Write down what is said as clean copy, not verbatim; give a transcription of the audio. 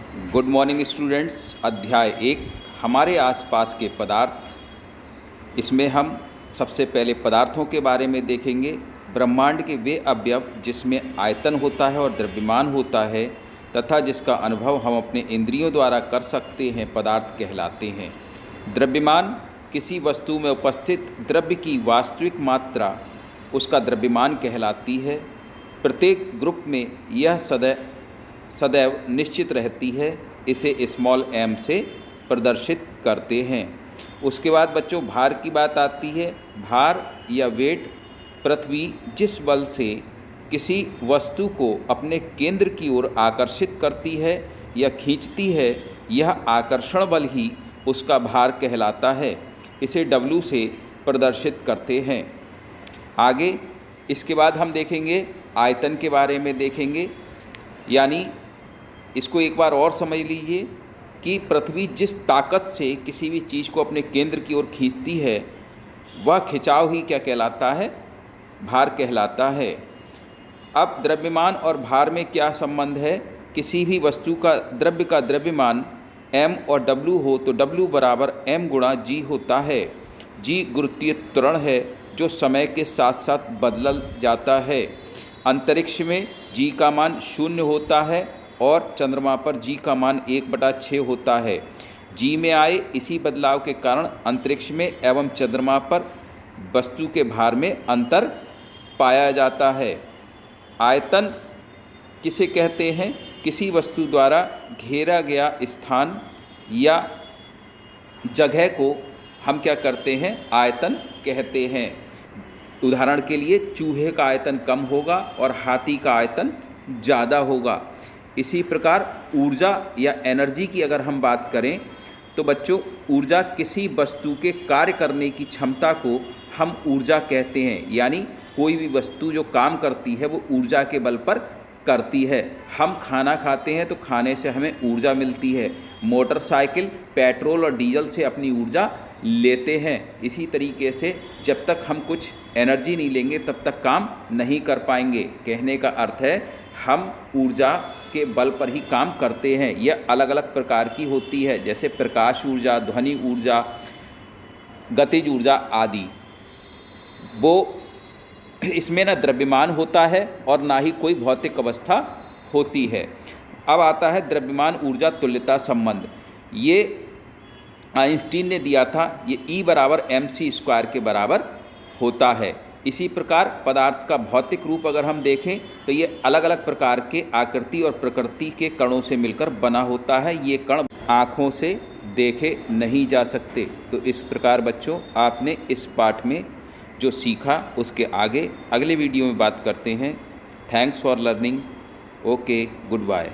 Good morning students. अध्याय 1 हमारे आसपास के पदार्थ। इसमें हम सबसे पहले पदार्थों के बारे में देखेंगे। ब्रह्मांड के वे अवयव जिसमें आयतन होता है और द्रव्यमान होता है तथा जिसका अनुभव हम अपने इंद्रियों द्वारा कर सकते हैं, पदार्थ कहलाते हैं। द्रव्यमान किसी वस्तु में उपस्थित द्रव्य की वास्तविक मात्रा उसका द्रव्यमान कहलाती है। प्रत्येक ग्रुप में यह सदैव निश्चित रहती है। इसे स्मॉल m से प्रदर्शित करते हैं। उसके बाद बच्चों भार की बात आती है। भार या वेट पृथ्वी जिस बल से किसी वस्तु को अपने केंद्र की ओर आकर्षित करती है या खींचती है, यह आकर्षण बल ही उसका भार कहलाता है। इसे W से प्रदर्शित करते हैं। आगे इसके बाद हम देखेंगे आयतन के बारे में देखेंगे। यानी इसको एक बार और समझ लीजिए कि पृथ्वी जिस ताकत से किसी भी चीज़ को अपने केंद्र की ओर खींचती है, वह खिंचाव ही क्या कहलाता है? भार कहलाता है। अब द्रव्यमान और भार में क्या संबंध है? किसी भी वस्तु का द्रव्य का द्रव्यमान m और w हो तो w बराबर m गुणा g होता है। g गुरुत्वीय त्वरण है जो समय के साथ साथ बदल जाता है। अंतरिक्ष में g का मान 0 होता है और चंद्रमा पर g का मान 1/6 होता है। g में आए इसी बदलाव के कारण अंतरिक्ष में एवं चंद्रमा पर वस्तु के भार में अंतर पाया जाता है। आयतन किसे कहते हैं? किसी वस्तु द्वारा घेरा गया स्थान या जगह को हम क्या करते हैं? आयतन कहते हैं। उदाहरण के लिए चूहे का आयतन कम होगा और हाथी का आयतन ज़्यादा होगा। इसी प्रकार ऊर्जा या एनर्जी की अगर हम बात करें तो बच्चों ऊर्जा किसी वस्तु के कार्य करने की क्षमता को हम ऊर्जा कहते हैं। यानी कोई भी वस्तु जो काम करती है वो ऊर्जा के बल पर करती है। हम खाना खाते हैं तो खाने से हमें ऊर्जा मिलती है। मोटरसाइकिल पेट्रोल और डीजल से अपनी ऊर्जा लेते हैं। इसी तरीके से जब तक हम कुछ एनर्जी नहीं लेंगे तब तक काम नहीं कर पाएंगे। कहने का अर्थ है हम ऊर्जा के बल पर ही काम करते हैं। यह अलग अलग प्रकार की होती है, जैसे प्रकाश ऊर्जा, ध्वनि ऊर्जा, गतिज ऊर्जा आदि। वो इसमें ना द्रव्यमान होता है और ना ही कोई भौतिक अवस्था होती है। अब आता है द्रव्यमान ऊर्जा तुल्यता संबंध। ये आइंस्टीन ने दिया था। ये E बराबर mc² के बराबर होता है। इसी प्रकार पदार्थ का भौतिक रूप अगर हम देखें तो ये अलग अलग प्रकार के आकृति और प्रकृति के कणों से मिलकर बना होता है। ये कण आँखों से देखे नहीं जा सकते। तो इस प्रकार बच्चों आपने इस पाठ में जो सीखा उसके आगे अगले वीडियो में बात करते हैं। Thanks for learning. Okay, good bye.